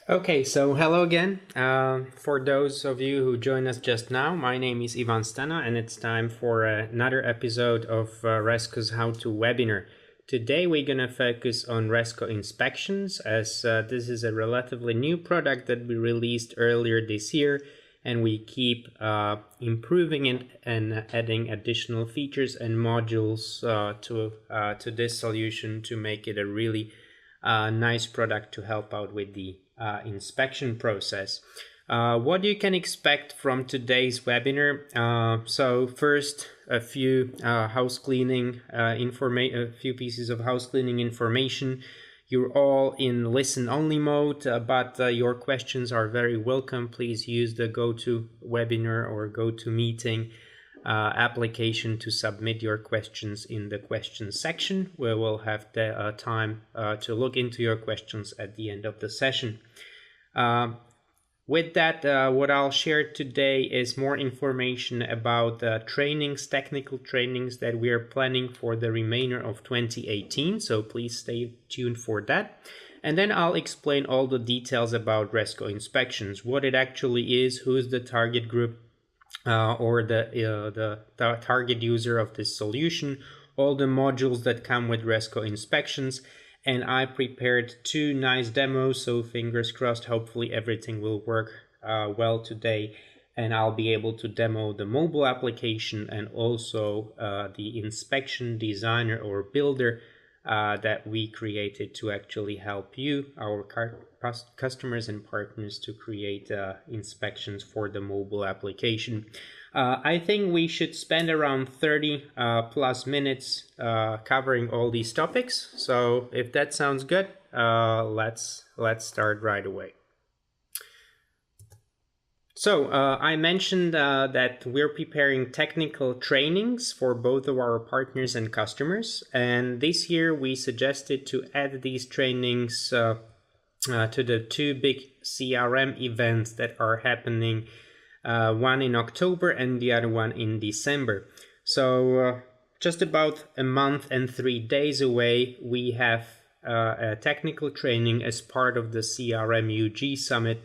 Okay, so hello again. For those of you who joined us just now, my name is Ivan Stano, and it's time for another episode of Resco's How-To webinar. Today we're going to focus on Resco inspections, as this is a relatively new product that we released earlier this year, and we keep improving it and adding additional features and modules to this solution to make it a really nice product to help out with the inspection process. What you can expect from today's webinar. So first, a few a few pieces of house cleaning information. You're all in listen only mode, but your questions are very welcome. Please use the GoToWebinar or GoToMeeting application to submit your questions in the questions section, where we'll have the time to look into your questions at the end of the session. With that, what I'll share today is more information about the technical trainings that we are planning for the remainder of 2018. So please stay tuned for that. And then I'll explain all the details about Resco inspections, what it actually is, who's the target group, or the target user of this solution, all the modules that come with Resco inspections. And I prepared two nice demos, so fingers crossed, hopefully everything will work well today, and I'll be able to demo the mobile application and also the inspection designer or builder that we created to actually help you, our customers and partners, to create inspections for the mobile application. I think we should spend around 30 plus minutes covering all these topics. So if that sounds good, let's start right away. So I mentioned that we're preparing technical trainings for both of our partners and customers. And this year we suggested to add these trainings to the two big CRM events that are happening, one in October and the other one in December. So just about a month and 3 days away, we have a technical training as part of the CRM UG Summit.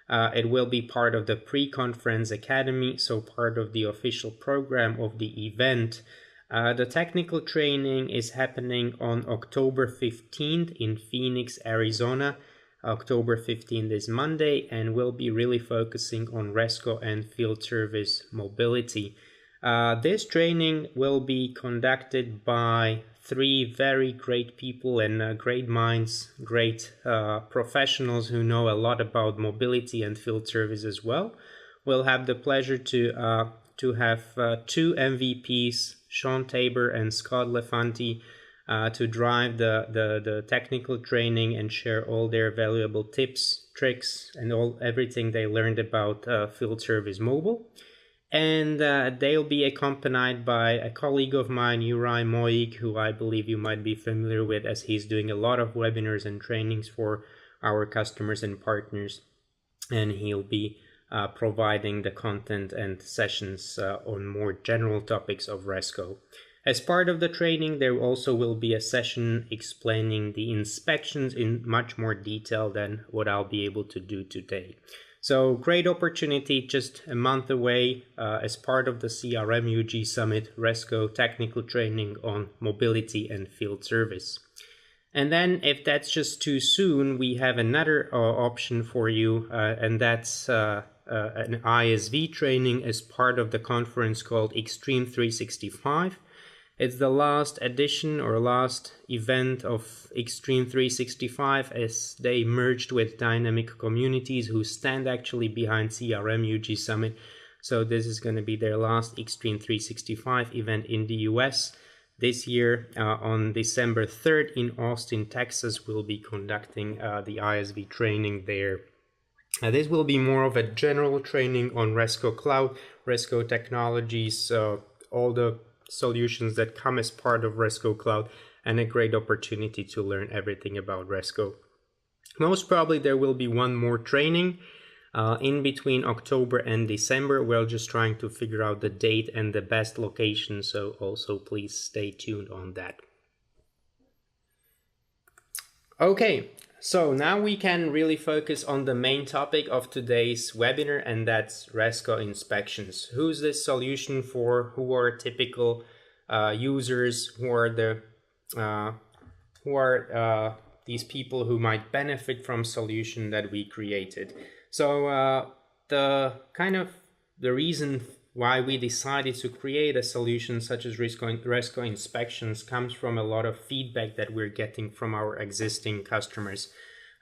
It will be part of the pre-conference academy, so part of the official program of the event. The technical training is happening on October 15th in Phoenix, Arizona. October 15th is Monday, and we'll be really focusing on Resco and field service mobility. This training will be conducted by three very great people and great minds, great professionals who know a lot about mobility and field service as well. We'll have the pleasure to have two MVPs, Sean Tabor and Scott Lefanti, to drive the technical training and share all their valuable tips, tricks, and everything they learned about field service mobile. And they'll be accompanied by a colleague of mine, Uri Moig, who I believe you might be familiar with, as he's doing a lot of webinars and trainings for our customers and partners. And he'll be providing the content and sessions on more general topics of Resco. As part of the training, there also will be a session explaining the inspections in much more detail than what I'll be able to do today. So great opportunity, just a month away, as part of the CRM UG Summit, Resco technical training on mobility and field service. And then if that's just too soon, we have another option for you, and that's an ISV training as part of the conference called Extreme 365. It's the last edition or last event of Extreme 365, as they merged with Dynamic Communities, who stand actually behind CRM UG Summit. So this is going to be their last Extreme 365 event in the US. This year, on December 3rd in Austin, Texas, we'll be conducting the ISV training there. This will be more of a general training on Resco Cloud, Resco technologies, all the solutions that come as part of Resco Cloud, and a great opportunity to learn everything about Resco. Most probably there will be one more training in between October and December. We're just trying to figure out the date and the best location, so also please stay tuned on that. Okay, So now we can really focus on the main topic of today's webinar, and that's Resco inspections. Who's this solution for? Who are typical users? Who are these people who might benefit from solution that we created? So the reason why we decided to create a solution such as Resco inspections comes from a lot of feedback that we're getting from our existing customers.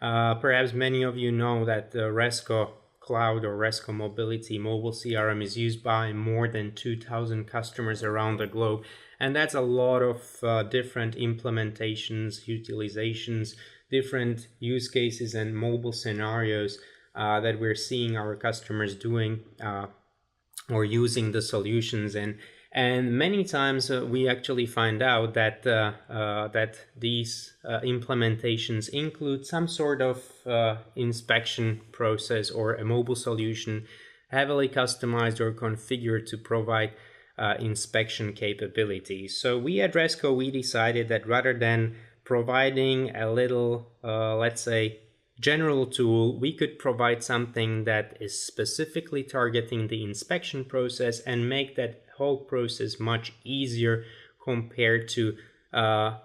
Perhaps many of you know that the Resco Cloud or Resco Mobility mobile CRM is used by more than 2,000 customers around the globe. And that's a lot of different implementations, utilizations, different use cases and mobile scenarios that we're seeing our customers doing or using the solutions in. And many times we actually find out that these implementations include some sort of inspection process or a mobile solution heavily customized or configured to provide inspection capabilities. So we at Resco, we decided that rather than providing a little, let's say, general tool, we could provide something that is specifically targeting the inspection process and make that whole process much easier compared to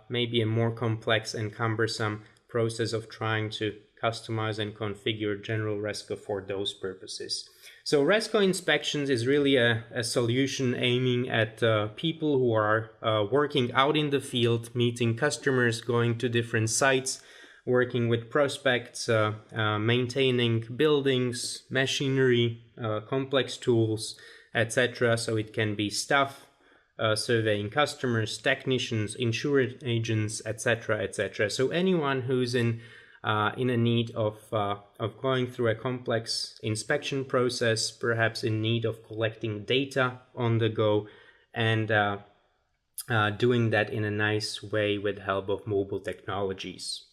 maybe a more complex and cumbersome process of trying to customize and configure general Resco for those purposes. So Resco inspections is really a solution aiming at people who are working out in the field, meeting customers, going to different sites, working with prospects, maintaining buildings, machinery, complex tools, etc. So it can be staff, surveying customers, technicians, insurance agents, etc., etc. So anyone who's in a need of going through a complex inspection process, perhaps in need of collecting data on the go, and doing that in a nice way with help of mobile technologies.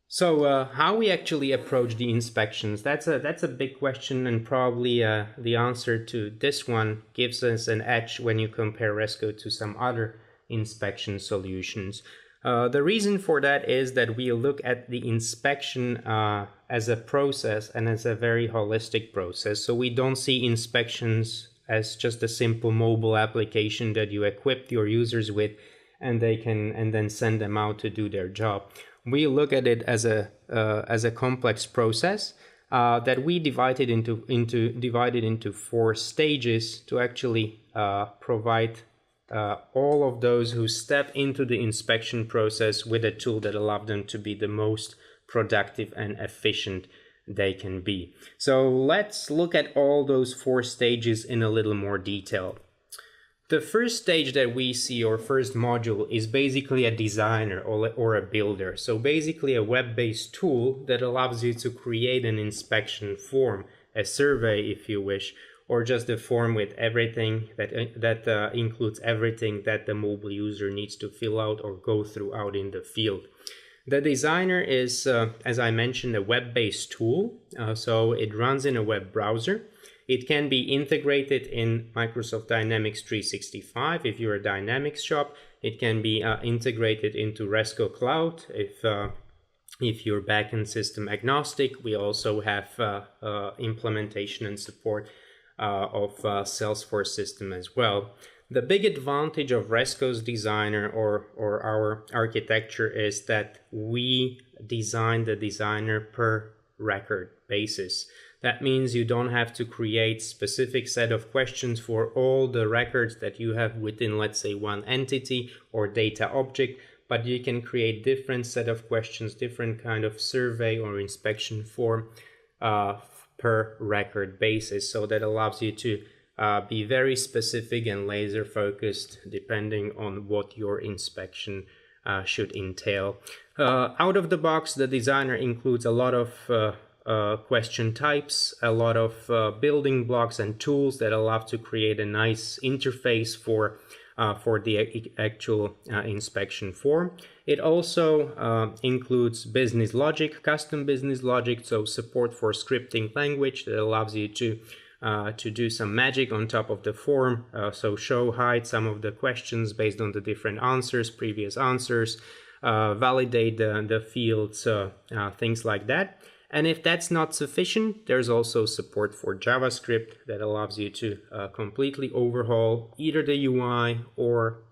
So how we actually approach the inspections, that's a big question, and probably the answer to this one gives us an edge when you compare Resco to some other inspection solutions. The reason for that is that we look at the inspection as a process and as a very holistic process. So we don't see inspections as just a simple mobile application that you equip your users with and then send them out to do their job. We look at it as a complex process that we divided into 4 stages to actually provide all of those who step into the inspection process with a tool that allows them to be the most productive and efficient they can be. So let's look at all those 4 stages in a little more detail. The first stage that we see, or first module, is basically a designer or a builder. So basically a web-based tool that allows you to create an inspection form, a survey if you wish, or just a form with everything that includes everything that the mobile user needs to fill out or go through out in the field. The designer is, as I mentioned, a web-based tool. So it runs in a web browser. It can be integrated in Microsoft Dynamics 365 if you're a Dynamics shop. It can be integrated into Resco Cloud if you're backend system agnostic. We also have implementation and support of Salesforce system as well. The big advantage of Resco's designer or our architecture is that we design the designer per record basis. That means you don't have to create specific set of questions for all the records that you have within, let's say, one entity or data object, but you can create different set of questions, different kind of survey or inspection form per record basis. So that allows you to be very specific and laser focused depending on what your inspection should entail. Out of the box, the designer includes a lot of question types, a lot of building blocks and tools that allow to create a nice interface for the actual inspection form. It also includes business logic, custom business logic, so support for scripting language that allows you to do some magic on top of the form, so show, hide some of the questions based on the different answers, previous answers. validate the fields, things like that. And if that's not sufficient, there's also support for JavaScript that allows you to completely overhaul either the UI or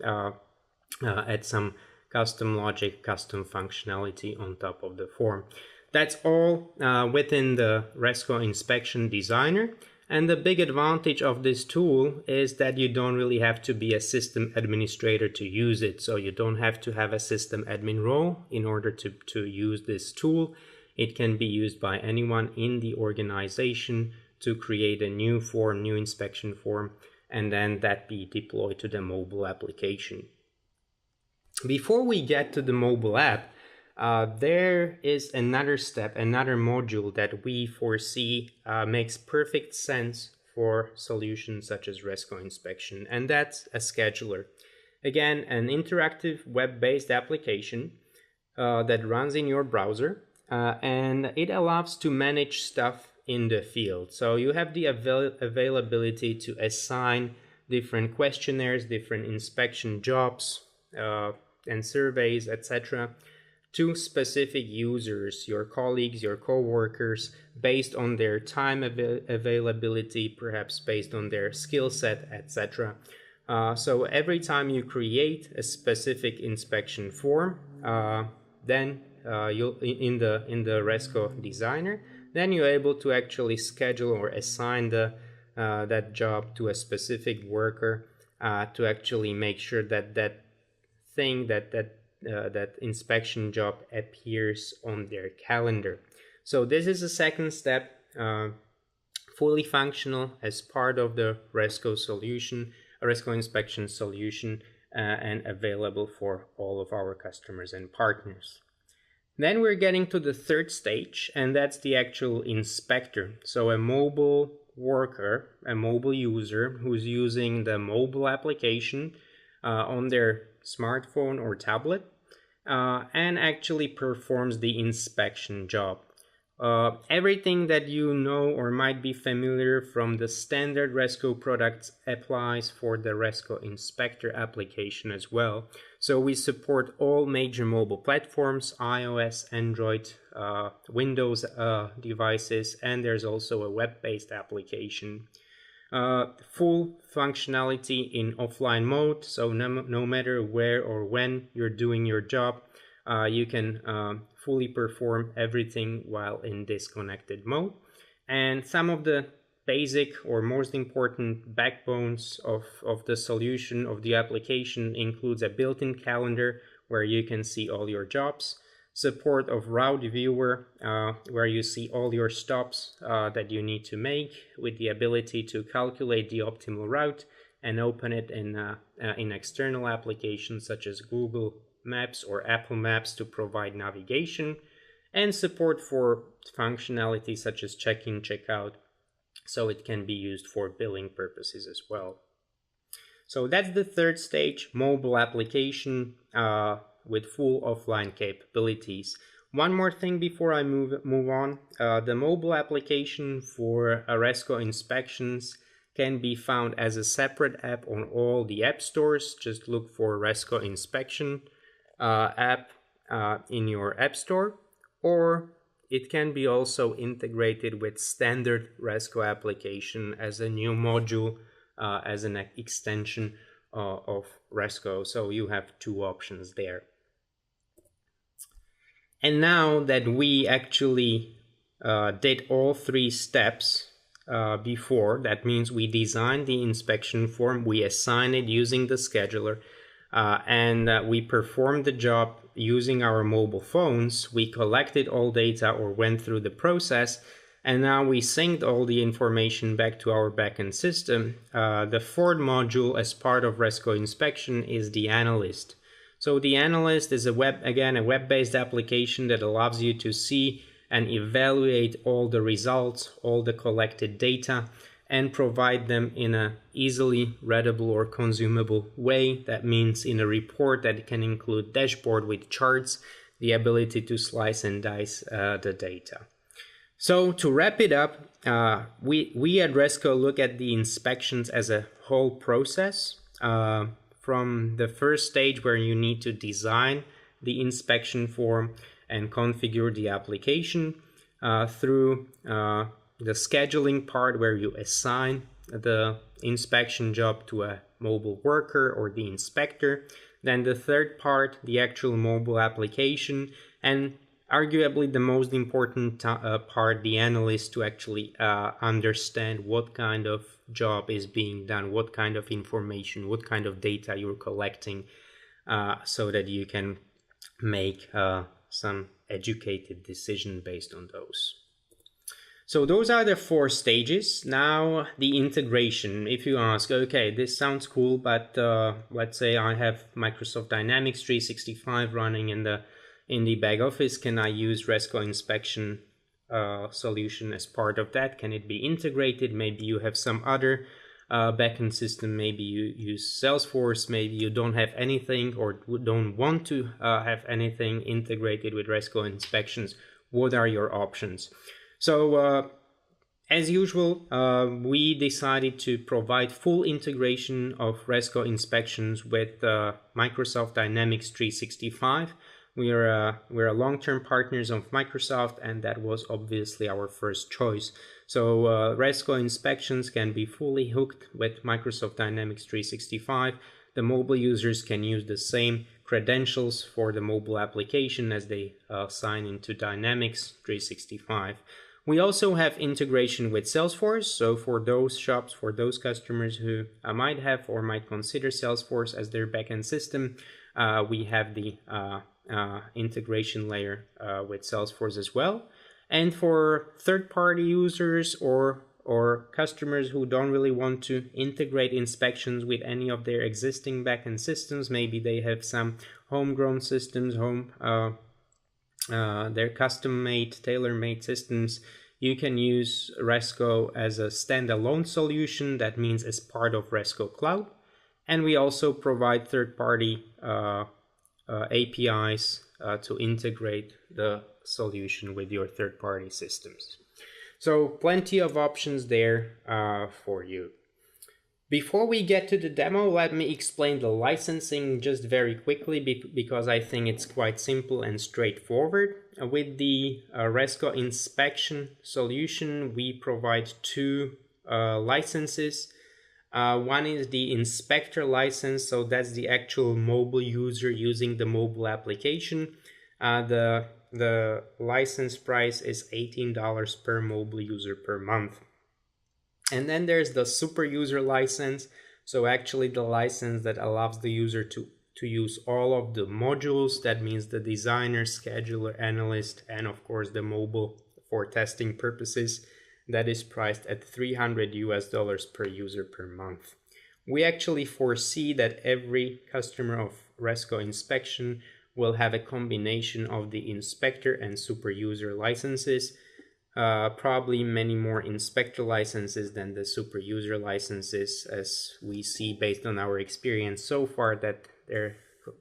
add some custom logic, custom functionality on top of the form. That's all within the Resco Inspection Designer. And the big advantage of this tool is that you don't really have to be a system administrator to use it. So you don't have to have a system admin role in order to use this tool. It can be used by anyone in the organization to create a new form, new inspection form, and then that be deployed to the mobile application. Before we get to the mobile app, there is another step, another module that we foresee makes perfect sense for solutions such as Resco Inspection, and that's a scheduler. Again, an interactive web-based application that runs in your browser, and it allows to manage stuff in the field. So you have the availability to assign different questionnaires, different inspection jobs, and surveys, etc., to specific users, your colleagues, your co-workers, based on their time availability, perhaps based on their skill set, etc. So every time you create a specific inspection form, then you'll in the Resco Designer, then you're able to actually schedule or assign that job to a specific worker to actually make sure that that inspection job appears on their calendar. So this is the second step, fully functional as part of the Resco solution, a Resco inspection solution, and available for all of our customers and partners. Then we're getting to the third stage, and that's the actual inspector. So a mobile worker, a mobile user who's using the mobile application on their smartphone or tablet and actually performs the inspection job. Everything that you know or might be familiar from the standard Resco products applies for the Resco Inspector application as well. So we support all major mobile platforms, iOS, Android, Windows devices, and there's also a web-based application. Full functionality in offline mode, so no matter where or when you're doing your job, you can fully perform everything while in disconnected mode. And some of the basic or most important backbones of the solution of the application includes a built-in calendar where you can see all your jobs, support of route viewer where you see all your stops that you need to make, with the ability to calculate the optimal route and open it in external applications such as Google Maps or Apple Maps to provide navigation, and support for functionality such as check-in, check-out, so it can be used for billing purposes as well. So that's the third stage, mobile application with full offline capabilities. One more thing before I move on. The mobile application for Resco Inspections can be found as a separate app on all the app stores. Just look for Resco Inspection app in your app store, or it can be also integrated with standard Resco application as a new module, as an extension of Resco. So you have two options there. And now that we actually did all three steps before, that means we designed the inspection form, we assigned it using the scheduler, and we performed the job using our mobile phones. We collected all data or went through the process, and now we synced all the information back to our backend system. The fourth module as part of Resco Inspection is the Analyst. So the Analyst is a web-based application that allows you to see and evaluate all the results, all the collected data, and provide them in an easily readable or consumable way. That means in a report that can include dashboard with charts, the ability to slice and dice the data. So to wrap it up, we at Resco look at the inspections as a whole process, from the first stage where you need to design the inspection form and configure the application through the scheduling part, where you assign the inspection job to a mobile worker or the inspector. Then the third part, the actual mobile application, and arguably the most important part, the analyst, to actually understand what kind of job is being done, what kind of information, what kind of data you're collecting, so that you can make some educated decision based on those. So those are the 4 stages. Now the integration. If you ask, okay, this sounds cool, but let's say I have Microsoft Dynamics 365 running in the back office. Can I use Resco inspection solution as part of that? Can it be integrated? Maybe you have some other backend system. Maybe you use Salesforce. Maybe you don't have anything or don't want to have anything integrated with Resco inspections. What are your options? So as usual, we decided to provide full integration of Resco inspections with Microsoft Dynamics 365. We're a long-term partners of Microsoft, and that was obviously our first choice. So Resco inspections can be fully hooked with Microsoft Dynamics 365. The mobile users can use the same credentials for the mobile application as they sign into Dynamics 365. We also have integration with Salesforce. So for those shops, for those customers who might have or might consider Salesforce as their backend system, we have the integration layer with Salesforce as well. And for third-party users or customers who don't really want to integrate inspections with any of their existing backend systems, maybe they have some homegrown systems, their custom-made, tailor-made systems, you can use Resco as a standalone solution. That means as part of Resco Cloud. And we also provide third-party APIs to integrate the solution with your third-party systems. So plenty of options there for you. Before we get to the demo, let me explain the licensing just very quickly because I think it's quite simple and straightforward. With the Resco inspection solution, we provide 2 licenses. One is the inspector license, so that's the actual mobile user using the mobile application. The license price is $18 per mobile user per month. And then there's the super user license. So actually the license that allows the user to use all of the modules. That means the designer, scheduler, analyst, and of course the mobile for testing purposes. That is priced at $300 per user per month. We actually foresee that every customer of Resco inspection will have a combination of the inspector and super user licenses. Probably many more inspector licenses than the super user licenses, as we see based on our experience so far that their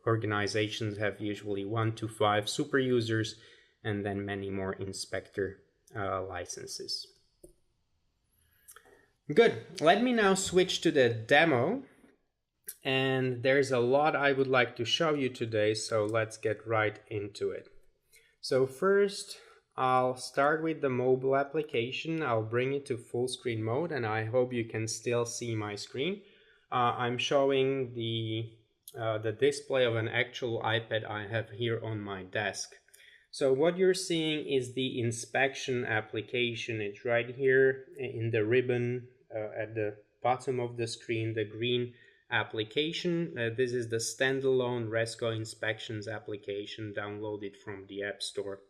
organizations have usually 1 to 5 super users and then many more inspector licenses. Good. Let me now switch to the demo. And there's a lot I would like to show you today, so let's get right into it. So first, I'll start with the mobile application. I'll bring it to full screen mode, and I hope you can still see my screen. I'm showing the display of an actual iPad I have here on my desk. So what you're seeing is the inspection application. It's right here in the ribbon at the bottom of the screen, the green application. This is the standalone Resco inspections application downloaded from the App Store.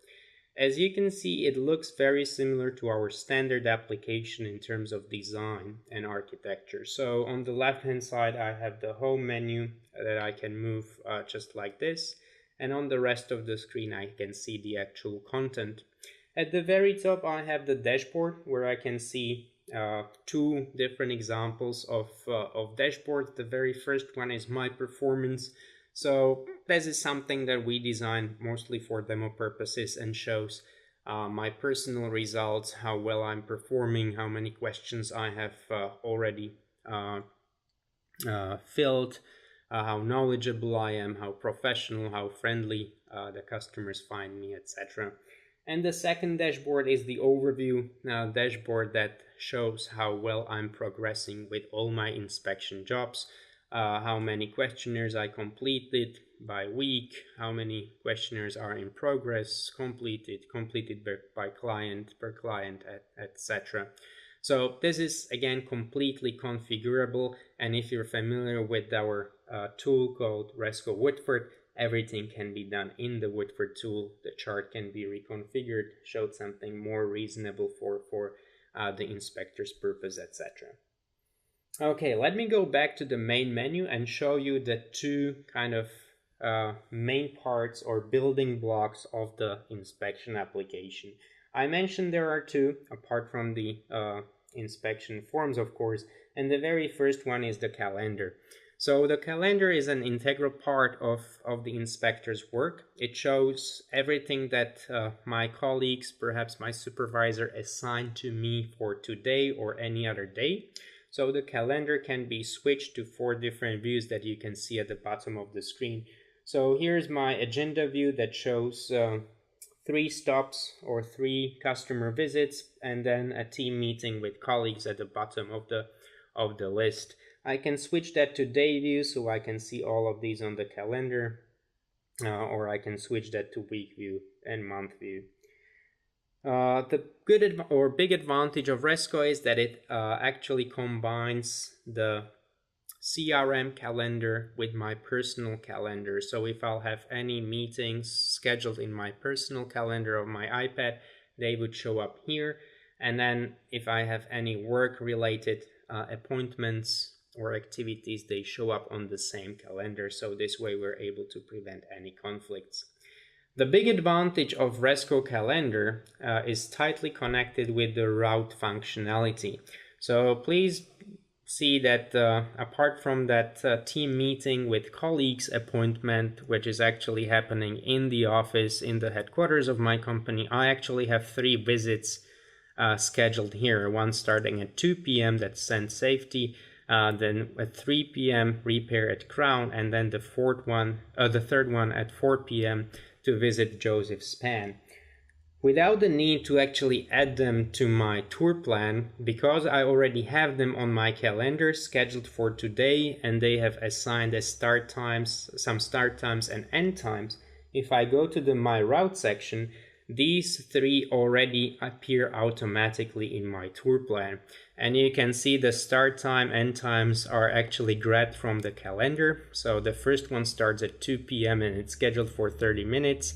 As you can see, it looks very similar to our standard application in terms of design and architecture. So on the left hand side I have the home menu that I can move just like this, and on the rest of the screen I can see the actual content. At the very top I have the dashboard where I can see 2 different examples of dashboards. The very first one is my performance. So this is something that we designed mostly for demo purposes and shows my personal results, how well I'm performing, how many questions I have already filled, how knowledgeable I am, how professional, how friendly the customers find me, etc. And the second dashboard is the overview dashboard that shows how well I'm progressing with all my inspection jobs, how many questionnaires I completed by week, how many questionnaires are in progress, completed by client, per client, etc. So this is again completely configurable, and if you're familiar with our tool called Resco Woodford, everything can be done in the Woodford tool. The chart can be reconfigured, showed something more reasonable for the inspector's purpose, etc. Okay, let me go back to the main menu and show you the two kind of main parts or building blocks of the inspection application. I mentioned there are two, apart from the inspection forms, of course, and the very first one is the calendar. So the calendar is an integral part of the inspector's work. It shows everything that my colleagues, perhaps my supervisor, assigned to me for today or any other day. So the calendar can be switched to 4 different views that you can see at the bottom of the screen. So here's my agenda view that shows 3 stops or 3 customer visits, and then a team meeting with colleagues at the bottom of the list. I can switch that to day view so I can see all of these on the calendar, or I can switch that to week view and month view. The good or big advantage of Resco is that it actually combines the CRM calendar with my personal calendar. So if I'll have any meetings scheduled in my personal calendar of my iPad, they would show up here. And then if I have any work-related appointments or activities, they show up on the same calendar. So this way we're able to prevent any conflicts. The big advantage of Resco Calendar is tightly connected with the route functionality. So please see that apart from that team meeting with colleagues appointment, which is actually happening in the office, in the headquarters of my company, I actually have 3 visits scheduled here. One starting at 2 p.m. that's Send Safety, then at 3 p.m. Repair at Crown, and then the third one at 4 p.m. to visit Joseph Span. Without the need to actually add them to my tour plan, because I already have them on my calendar scheduled for today and they have assigned as some start times and end times, if I go to the My Route section, these 3 already appear automatically in my tour plan. And you can see the start time, end times are actually grabbed from the calendar. So the first one starts at 2 p.m. and it's scheduled for 30 minutes.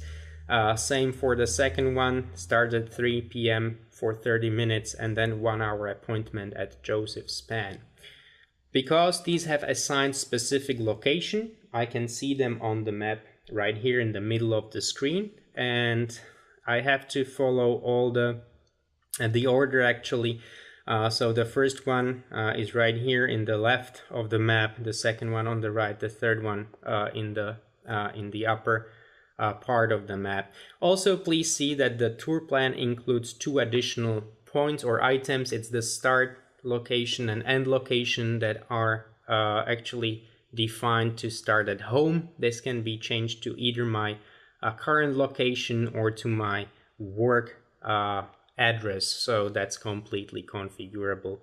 Same for the second one, starts at 3 p.m. for 30 minutes and then 1 hour appointment at Joseph Span. Because these have assigned specific location, I can see them on the map right here in the middle of the screen, and I have to follow all the order actually. So the first one is right here in the left of the map, the second one on the right, the third one in the upper part of the map. Also, please see that the tour plan includes 2 additional points or items. It's the start location and end location that are actually defined to start at home. This can be changed to either my current location or to my work address, so that's completely configurable.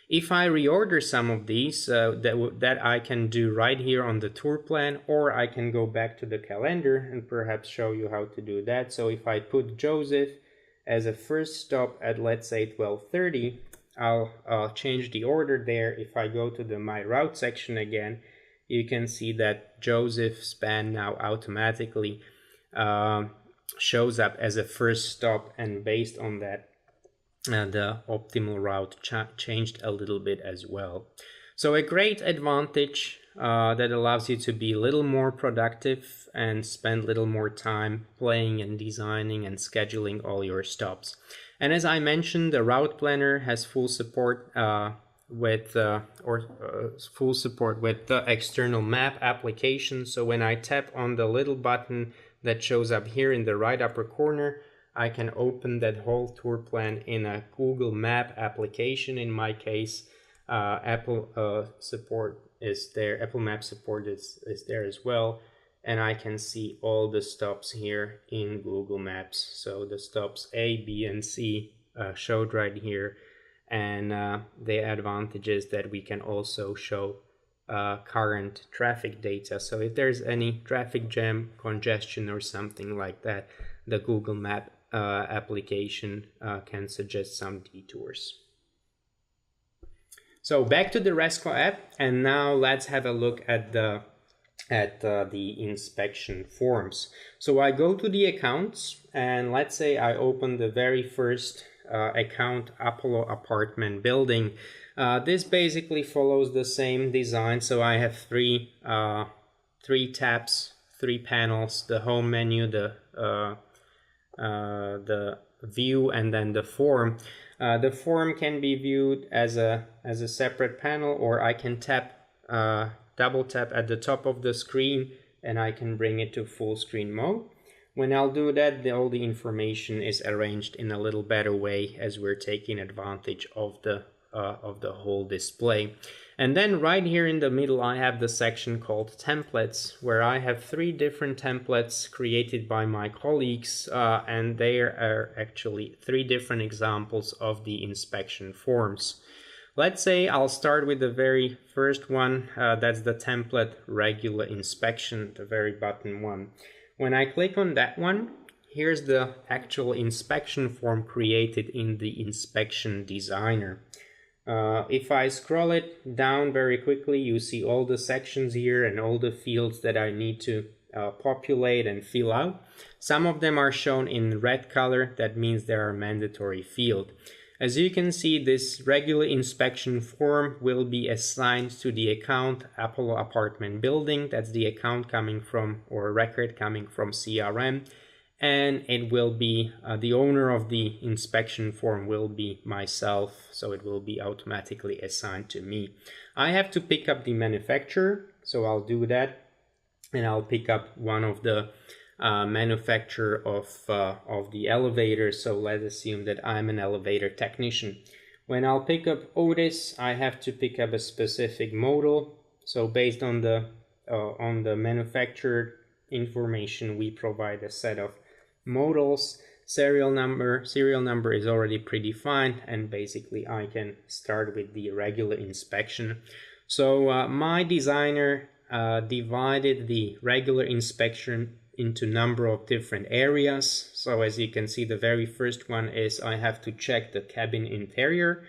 If I reorder some of these, that I can do right here on the tour plan, or I can go back to the calendar and perhaps show you how to do that. So if I put Joseph as a first stop at, let's say, 12:30, I'll change the order there. If I go to the My Route section again, you can see that Joseph Span now automatically shows up as a first stop, and based on that, the optimal route changed a little bit as well. So a great advantage that allows you to be a little more productive and spend a little more time playing and designing and scheduling all your stops. And as I mentioned, the route planner has full support with the external map application. So when I tap on the little button that shows up here in the right upper corner, I can open that whole tour plan in a Google Map application. In my case, Apple support is there. Apple Map support is there as well. and I can see all the stops here in Google Maps. So the stops A, B, and C showed right here, and the advantage is that we can also show current traffic data. So if there's any traffic jam, congestion, or something like that, the Google Map application can suggest some detours. So back to the Resco app, and now let's have a look at the inspection forms. So I go to the accounts, and let's say I open the very first account, Apollo apartment building. This basically follows the same design. So I have three tabs, 3 panels: the home menu, the view, and then the form. The form can be viewed as a separate panel, or I can double tap at the top of the screen and I can bring it to full screen mode. When I'll do that, all the information is arranged in a little better way, as we're taking advantage of the whole display. And then right here in the middle, I have the section called templates, where I have 3 different templates created by my colleagues, and there are actually 3 different examples of the inspection forms. Let's say I'll start with the very first one. That's the template regular inspection, the very bottom one. When I click on that one, here's the actual inspection form created in the inspection designer. If I scroll it down very quickly, you see all the sections here and all the fields that I need to populate and fill out. Some of them are shown in red color. That means they are mandatory field. As you can see, this regular inspection form will be assigned to the account Apollo apartment building. That's the account coming from, or record coming from, CRM. And it will be the owner of the inspection form will be myself, so it will be automatically assigned to me. I have to pick up the manufacturer, so I'll do that, and I'll pick up one of the manufacturer of the elevator. So let's assume that I'm an elevator technician. When I'll pick up Otis, I have to pick up a specific model. So based on the manufacturer information, we provide a set of models. Serial number is already predefined, and basically I can start with the regular inspection. So my designer divided the regular inspection into a number of different areas. So as you can see, the very first one is I have to check the cabin interior.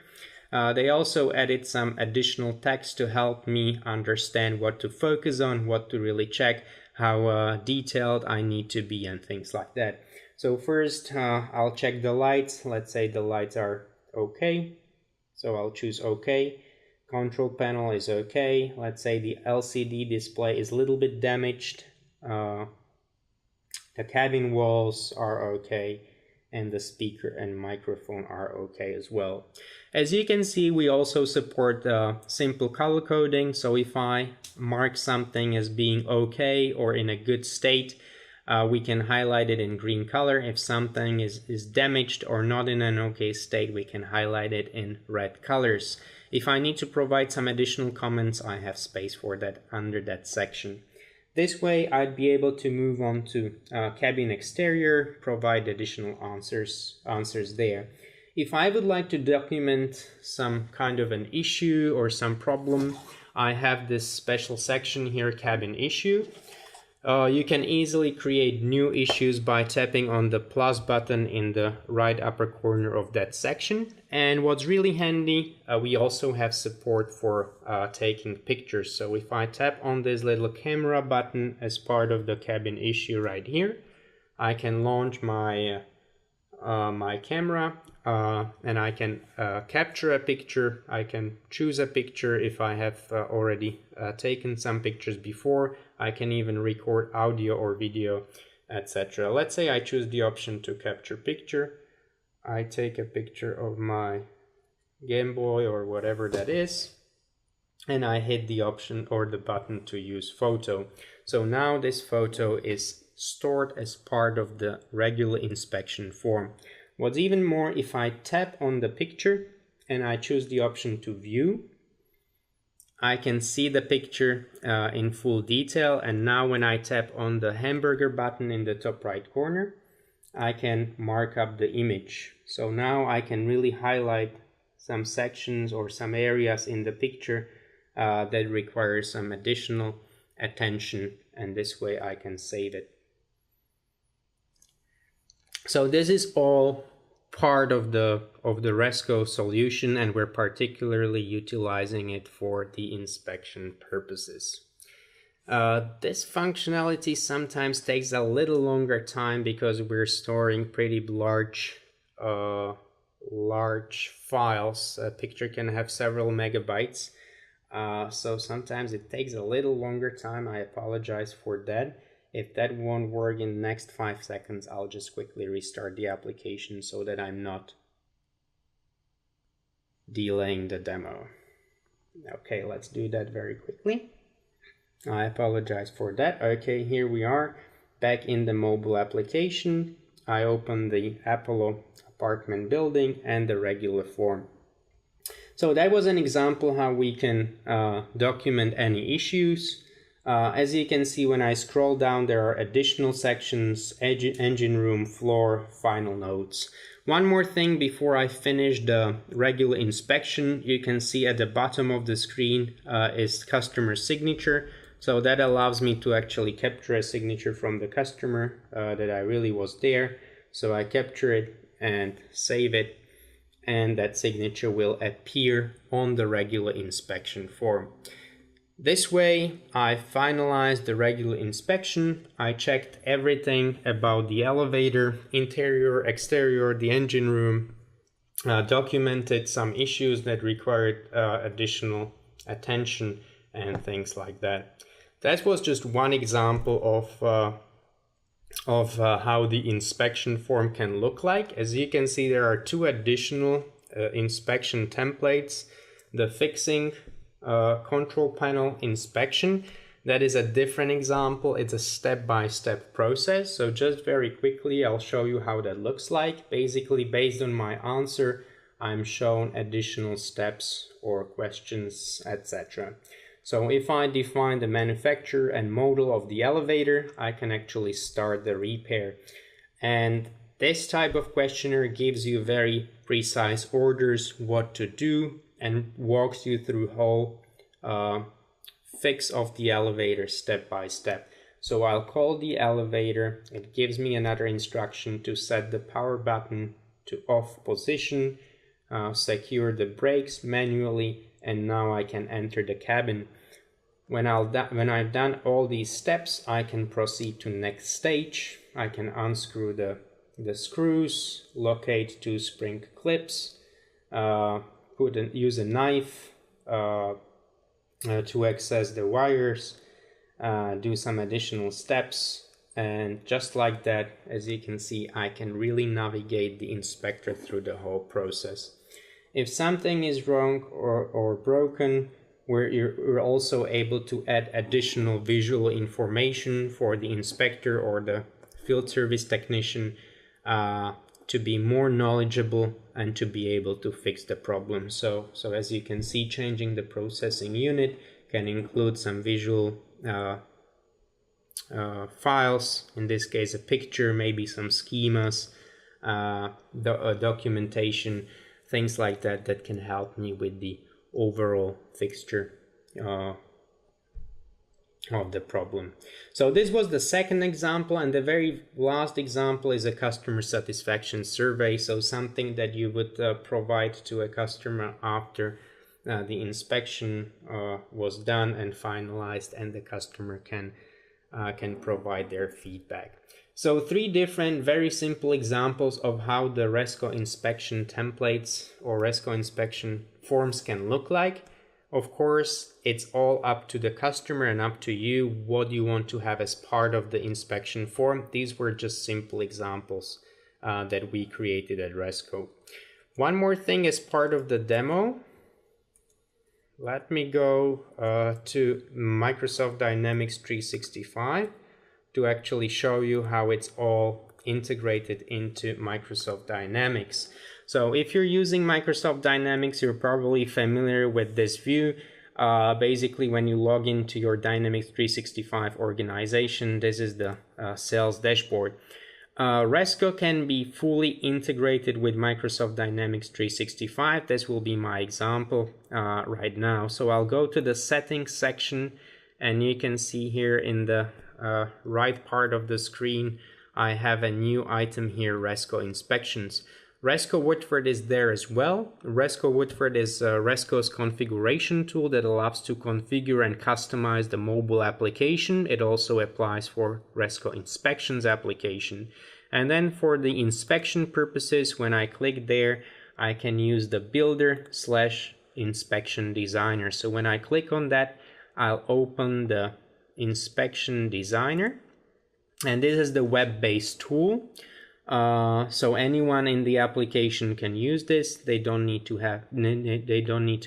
They also added some additional text to help me understand what to focus on, what to really check, how detailed I need to be, and things like that. So first I'll check the lights. Let's say the lights are okay, so I'll choose okay. Control panel is okay. Let's say the LCD display is a little bit damaged. The cabin walls are okay, and the speaker and microphone are okay as well. As you can see, we also support simple color coding. So if I mark something as being okay or in a good state, we can highlight it in green color. If something is damaged or not in an okay state, we can highlight it in red colors. If I need to provide some additional comments, I have space for that under that section. This way I'd be able to move on to cabin exterior, provide additional answers there. If I would like to document some kind of an issue or some problem, I have this special section here, cabin issue. You can easily create new issues by tapping on the plus button in the right upper corner of that section. And what's really handy, we also have support for taking pictures. So if I tap on this little camera button as part of the cabin issue right here, I can launch my my camera and I can capture a picture. I can choose a picture if I have already taken some pictures before. I can even record audio or video, etc. Let's say I choose the option to capture picture. I take a picture of my Game Boy or whatever that is, and I hit the option or the button to use photo. So now this photo is stored as part of the regular inspection form. What's even more, if I tap on the picture and I choose the option to view, I can see the picture in full detail, and now when I tap on the hamburger button in the top right corner, I can mark up the image. So now I can really highlight some sections or some areas in the picture that require some additional attention, and this way I can save it. So this is all part of the Resco solution, and we're particularly utilizing it for the inspection purposes. This functionality sometimes takes a little longer time because we're storing pretty large files. A picture can have several megabytes, so sometimes it takes a little longer time. I apologize for that. If that won't work in the next 5 seconds, I'll just quickly restart the application so that I'm not delaying the demo. Okay, let's do that very quickly. I apologize for that. Okay, here we are back in the mobile application. I open the Apollo apartment building and the regular form. So that was an example how we can document any issues. As you can see, when I scroll down, there are additional sections: engine room, floor, final notes. One more thing before I finish the regular inspection, you can see at the bottom of the screen is customer signature. So that allows me to actually capture a signature from the customer that I really was there. So I capture it and save it, and that signature will appear on the regular inspection form. This way, I finalized the regular inspection. I checked everything about the elevator, interior, exterior, the engine room, documented some issues that required additional attention and things like that. That was just one example of how the inspection form can look like. As you can see, there are two additional inspection templates: the fixing control panel inspection. That is a different example. It's a step-by-step process. So just very quickly, I'll show you how that looks like. Basically, based on my answer, I'm shown additional steps or questions, etc. So if I define the manufacturer and model of the elevator, I can actually start the repair. And this type of questionnaire gives you very precise orders what to do and walks you through whole fix of the elevator step by step. So I'll call the elevator. It gives me another instruction to set the power button to off position, secure the brakes manually, and now I can enter the cabin. When I've done all these steps, I can proceed to next stage. I can unscrew the screws, locate two spring clips, use a knife to access the wires, do some additional steps, and just like that, as you can see, I can really navigate the inspector through the whole process. If something is wrong or broken, you're also able to add additional visual information for the inspector or the field service technician to be more knowledgeable and to be able to fix the problem. So as you can see, changing the processing unit can include some visual files, in this case a picture, maybe some schemas, documentation, things like that that can help me with the overall fixture of the problem. So this was the second example, and the very last example is a customer satisfaction survey. So something that you would provide to a customer after the inspection was done and finalized, and the customer can provide their feedback. So 3 different very simple examples of how the Resco inspection templates or Resco inspection forms can look like. Of course, it's all up to the customer and up to you what you want to have as part of the inspection form. These were just simple examples that we created at Resco. One more thing as part of the demo. Let me go to Microsoft Dynamics 365 to actually show you how it's all integrated into Microsoft Dynamics. So if you're using Microsoft Dynamics, you're probably familiar with this view. Basically, when you log into your Dynamics 365 organization, this is the sales dashboard. Resco can be fully integrated with Microsoft Dynamics 365. This will be my example right now. So I'll go to the settings section, and you can see here in the right part of the screen, I have a new item here, Resco Inspections. Resco Woodford is there as well. Resco Woodford is Resco's configuration tool that allows to configure and customize the mobile application. It also applies for Resco Inspections application. And then for the inspection purposes, when I click there, I can use the Builder/Inspection Designer. So when I click on that, I'll open the Inspection Designer. And this is the web-based tool. So anyone in the application can use this. They don't need to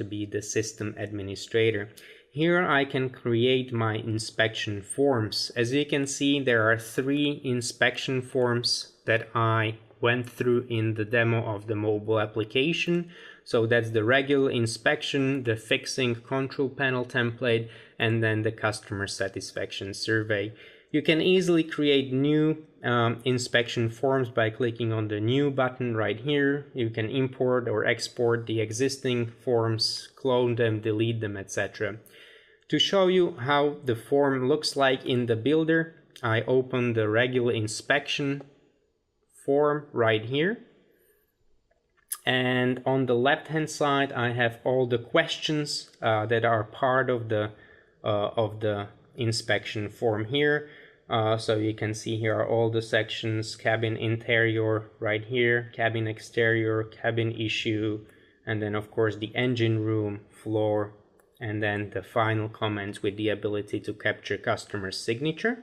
be the system administrator. Here I can create my inspection forms. As you can see, there are 3 inspection forms that I went through in the demo of the mobile application. So that's the regular inspection, the fixing control panel template, and then the customer satisfaction survey. You can easily create new inspection forms by clicking on the new button right here. You can import or export the existing forms, clone them, delete them, etc. To show you how the form looks like in the builder, I open the regular inspection form right here. And on the left hand side, I have all the questions that are part of the inspection form here. So you can see here are all the sections: cabin interior right here, cabin exterior, cabin issue, and then of course the engine room, floor, and then the final comments with the ability to capture customer's signature.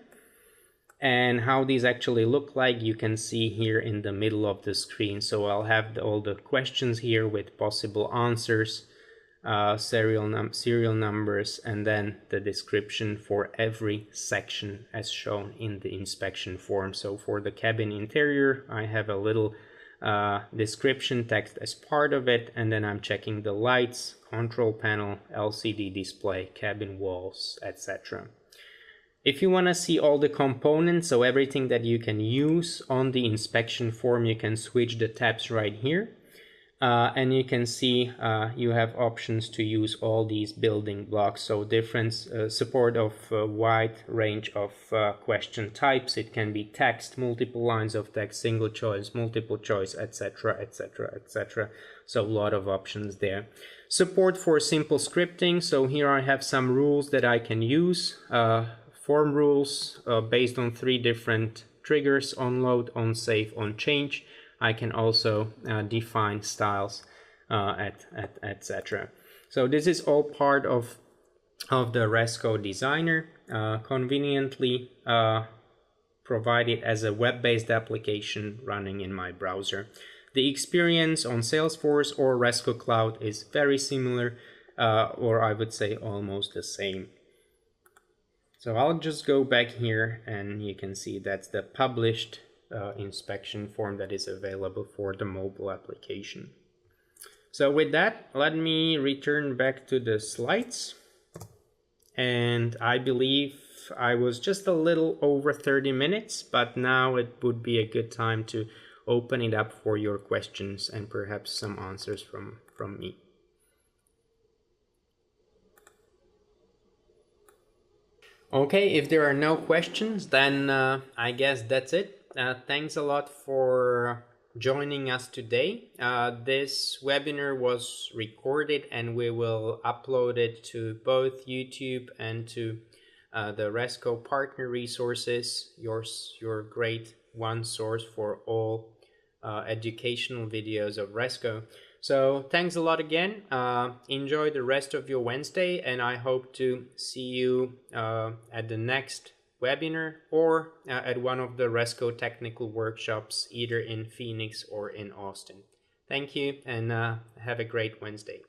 And how these actually look like, you can see here in the middle of the screen. So I'll have all the questions here with possible answers, serial numbers, and then the description for every section as shown in the inspection form. So for the cabin interior, I have a little description text as part of it, and then I'm checking the lights, control panel, LCD display, cabin walls, etc. If you want to see all the components, so everything that you can use on the inspection form, you can switch the tabs right here. And you can see you have options to use all these building blocks. So different support of a wide range of question types. It can be text, multiple lines of text, single choice, multiple choice, etc., etc., etc. So a lot of options there. Support for simple scripting. So here I have some rules that I can use. Form rules based on 3 different triggers: on load, on save, on change. I can also define styles, etc. So this is all part of the Resco Designer, conveniently provided as a web-based application running in my browser. The experience on Salesforce or Resco Cloud is very similar, or I would say almost the same. So I'll just go back here, and you can see that's the published inspection form that is available for the mobile application. So with that, let me return back to the slides. And I believe I was just a little over 30 minutes, but now it would be a good time to open it up for your questions and perhaps some answers from me. Okay, if there are no questions, then I guess that's it. Thanks a lot for joining us today. This webinar was recorded and we will upload it to both YouTube and to the Resco partner resources, your great one source for all educational videos of Resco. So thanks a lot again. Enjoy the rest of your Wednesday, and I hope to see you at the next webinar or at one of the Resco technical workshops, either in Phoenix or in Austin. Thank you, and have a great Wednesday.